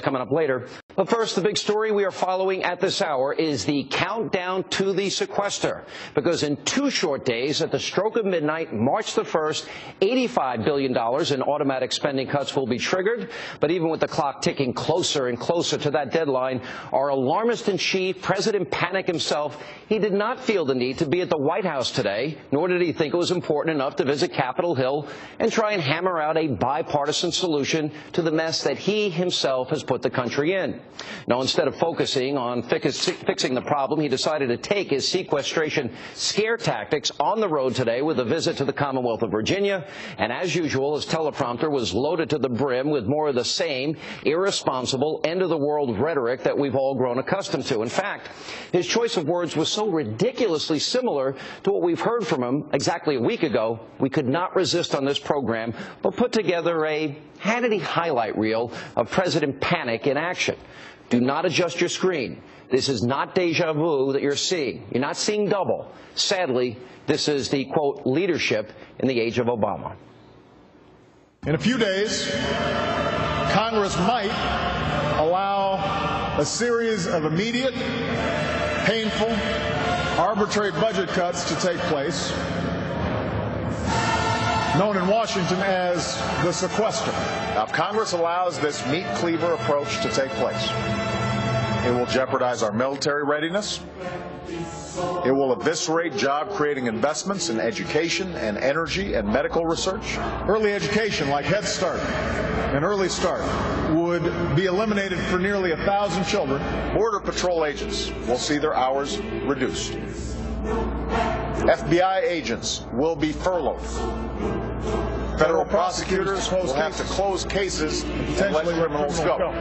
Coming up later. But first, the big story we are following at this hour is the countdown to the sequester. Because in 2 short days, at the stroke of midnight, March the 1st, $85 billion in automatic spending cuts will be triggered. But even with the clock ticking closer and closer to that deadline, our alarmist-in-chief, President Panic himself, he did not feel the need to be at the White House today, nor did he think it was important enough to visit Capitol Hill and try and hammer out a bipartisan solution to the mess that he himself has put the country in. Now, instead of focusing on fixing the problem, he decided to take his sequestration scare tactics on the road today with a visit to the Commonwealth of Virginia. And as usual, his teleprompter was loaded to the brim with more of the same irresponsible, end-of-the-world rhetoric that we've all grown accustomed to. In fact, his choice of words was so ridiculously similar to what we've heard from him exactly a week ago, we could not resist on this program but put together a Hannity highlight reel of President Panic in action. Do not adjust your screen. This is not deja vu that you're seeing. You're not seeing double. Sadly, this is the, quote, leadership in the age of Obama. In a few days, Congress might allow a series of immediate, painful, arbitrary budget cuts to take place, known in Washington as the sequester. Now, if Congress allows this meat cleaver approach to take place, it will jeopardize our military readiness. It will eviscerate job-creating investments in education and energy and medical research. Early education, like Head Start and Early Start, would be eliminated for nearly 1,000 children. Border Patrol agents will see their hours reduced. FBI agents will be furloughed. Federal prosecutors will have to close cases and let criminals go.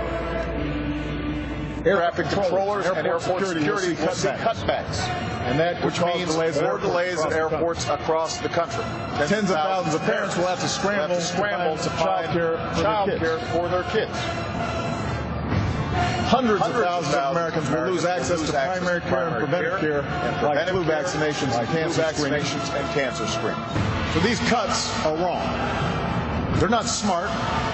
Air traffic controllers and airport security will see cutbacks, and that which means more delays at airports across the country. Tens of thousands of parents will have to scramble to find child care for their kids. Hundreds of thousands of Americans will lose access to primary care and preventive care, like flu vaccinations and cancer screening. So these cuts are wrong. They're not smart.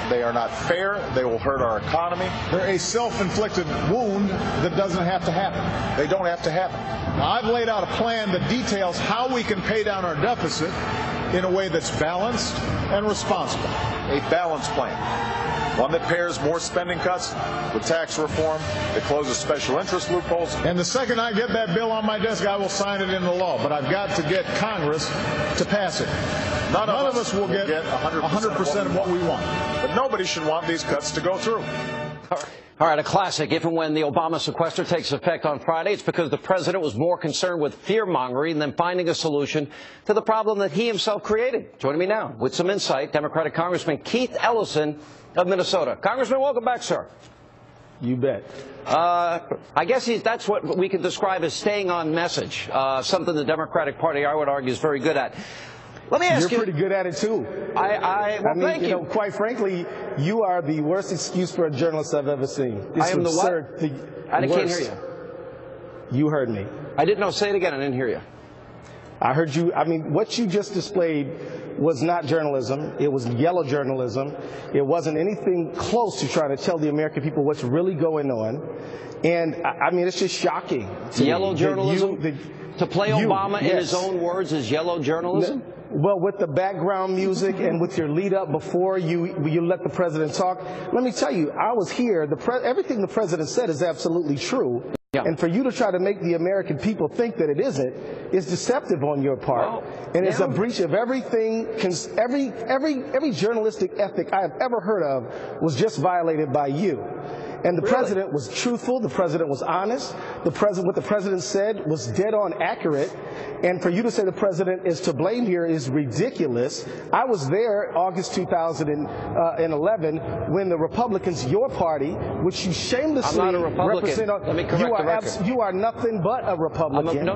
They are not fair. They will hurt our economy. They're a self-inflicted wound that doesn't have to happen. They don't have to happen. Now, I've laid out a plan that details how we can pay down our deficit in a way that's balanced and responsible. A balanced plan. One that pairs more spending cuts with tax reform, that closes special interest loopholes. And the second I get that bill on my desk, I will sign it into law. But I've got to get Congress to pass it. None of us will get 100% of what we want. But nobody should want these cuts to go through. All right, a classic. If and when the Obama sequester takes effect on Friday, it's because the president was more concerned with fear-mongering than finding a solution to the problem that he himself created. Joining me now with some insight, Democratic Congressman Keith Ellison of Minnesota. Congressman, welcome back, sir. You bet. I guess that's what we could describe as staying on message, something the Democratic Party, I would argue, is very good at. Let me ask you. You're pretty good at it, too. Thank you. Quite frankly, you are the worst excuse for a journalist I've ever seen. I am the what? I can't hear you. You heard me. I didn't know. Say it again. I didn't hear you. I heard you. I mean, what you just displayed was not journalism. It was yellow journalism. It wasn't anything close to trying to tell the American people what's really going on. And, I mean, it's just shocking. Yellow journalism? To play Obama in his own words is yellow journalism? Well, with the background music and with your lead up before you let the president talk, let me tell you, I was here. Everything the president said is absolutely true. Yeah. And for you to try to make the American people think that it isn't is deceptive on your part. And it's a breach of everything. Every journalistic ethic I have ever heard of was just violated by you. And the president was truthful. The president was honest. What the president said was dead on accurate. And for you to say the president is to blame here is ridiculous. I was there August 2011 when the Republicans, your party, which you shamelessly I'm not a Republican. represent, let me correct the record. You are nothing but a Republican.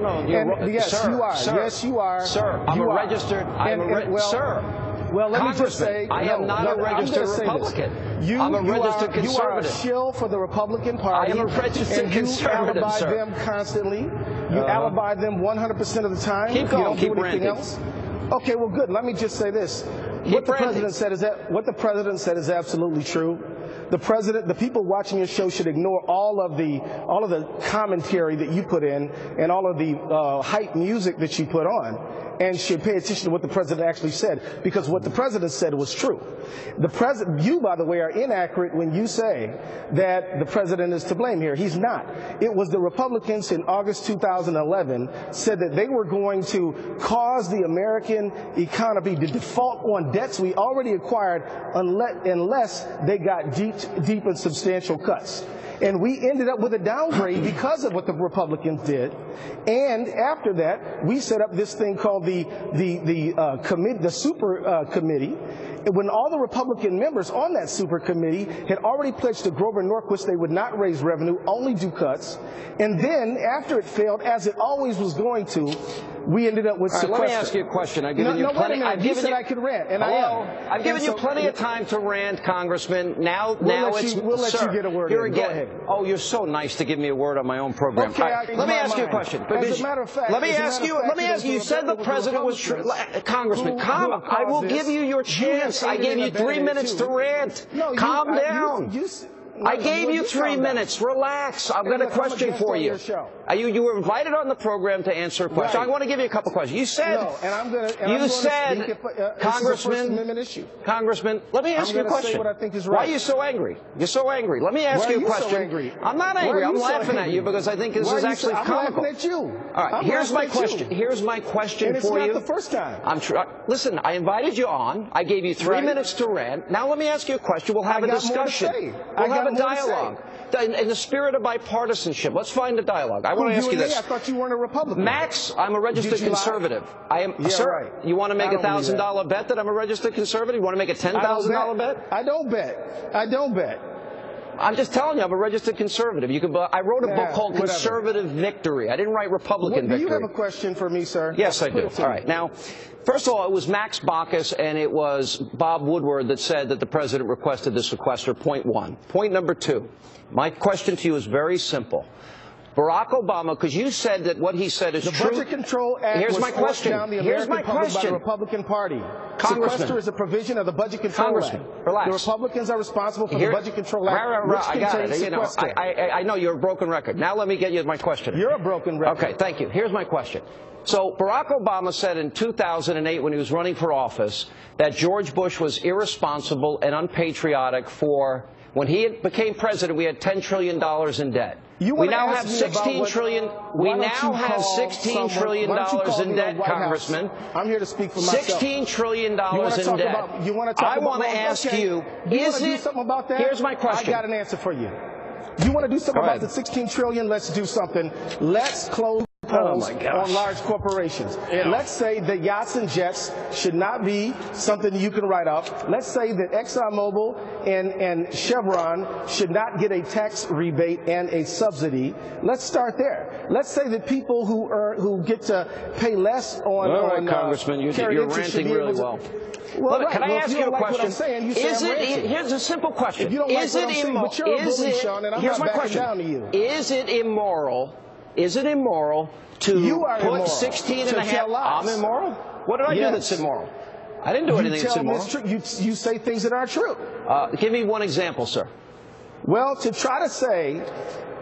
Yes, sir, you are. Sir, yes, you are. Sir, I'm a registered. Sir. Well, let me just say, I am not a registered Republican. I'm a registered conservative. You are a shill for the Republican Party. I am a registered conservative, alibi them constantly. You alibi them 100% of the time. Keep going. You don't do anything else. Okay, well, good. Let me just say this. What the president said is absolutely true. the president, the people watching your show should ignore all of the commentary that you put in and all of the hype music that you put on, and should pay attention to what the president actually said, because what the president said was true. You, by the way, are inaccurate when you say that the president is to blame here. He's not. It was the Republicans in August 2011 said that they were going to cause the American economy to default on debts we already acquired unless they got deep and substantial cuts. And we ended up with a downgrade because of what the Republicans did. And after that, we set up this thing called the super committee. When all the Republican members on that super committee had already pledged to Grover Norquist they would not raise revenue, only do cuts. And then after it failed, as it always was going to, we ended up with sequester. Let me ask you a question. I've given you plenty. You said I could rant, and I am. I've given you plenty of time to rant, Congressman. Now we'll let you get a word in. Go ahead. Oh, you're so nice to give me a word on my own program. Okay, let me ask you a question. As a matter of fact, let me ask you. You said the president was true. Congressman, calm. I will give you your chance. I gave you 3 minutes to rant. Calm down. I gave you 3 minutes. Relax. I've got a question for you. You were invited on the program to answer a question. I want to give you a couple questions. You said, Congressman, let me ask you a question. Why are you so angry? You're so angry. Let me ask you a question. I'm not angry. I'm laughing at you because I think this is actually comical. I'm laughing at you. All right. Here's my question. Here's my question for you. It's not the first time. Listen, I invited you on. I gave you 3 minutes to rant. Now let me ask you a question. We'll have a discussion. We'll have a dialogue. In the spirit of bipartisanship, let's find a dialogue. I want to ask you this. I thought you weren't a Republican. Max, I'm a registered conservative. I am, sir. Right. You want to make a $1,000 bet that I'm a registered conservative? You want to make a $10,000 bet? I don't bet. I don't bet. I'm just telling you, I'm a registered conservative. I wrote a book called Conservative Victory. I didn't write Republican Victory. Do you have a question for me, sir? Yes, I do. All right. Now, first of all, it was Max Baucus and it was Bob Woodward that said that the president requested the sequester, point one. Point number two, my question to you is very simple. Barack Obama, because you said that what he said is true. The Budget Control Act was forced down the American public by the Republican Party. Sequester is a provision of the Budget Control Act. Relax. The Republicans are responsible for the Budget Control Act, which I got it. sequester. I know you're a broken record. Now let me get you my question. You're a broken record. Okay, thank you. Here's my question. So Barack Obama said in 2008 when he was running for office that George Bush was irresponsible and unpatriotic for when he became president, we had $10 trillion in debt. We now have $16 trillion. We now have $16 trillion in debt, Congressman. I'm here to speak for myself. $16 trillion in debt. I want to ask you, is it? Here's my question. I got an answer for you. You want to do something about the $16 trillion? Let's do something. Let's close on large corporations. Let's say that yachts and jets should not be something you can write off. Let's say that ExxonMobil and Chevron should not get a tax rebate and a subsidy. Let's start there. Let's say that people who get to pay less on Congressman, you're ranting really well. Well, can I ask you a question? Here's a simple question. Is it immoral? Is it immoral? Is it immoral to put 16 and a half? I'm immoral? What did I do that's immoral? I didn't do anything that's immoral. You say things that aren't true. Give me one example, sir. Well, to try to say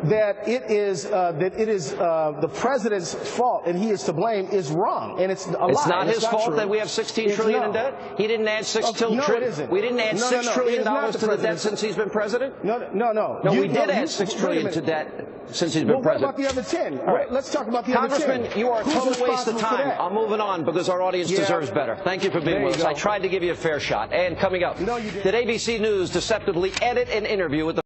that it is the president's fault and he is to blame is wrong, and it's a lie. It's not his fault that we have $16 trillion in debt. He didn't add $6 trillion. We didn't add $6 trillion to the debt since he's been president. No. We did add $6 trillion to debt since he's been president. What about the other 10? All right. Let's talk about the other 10. Congressman, you are a total waste of time. I'm moving on because our audience deserves better. Thank you for being with us. I tried to give you a fair shot. And coming up, did ABC News deceptively edit an interview with the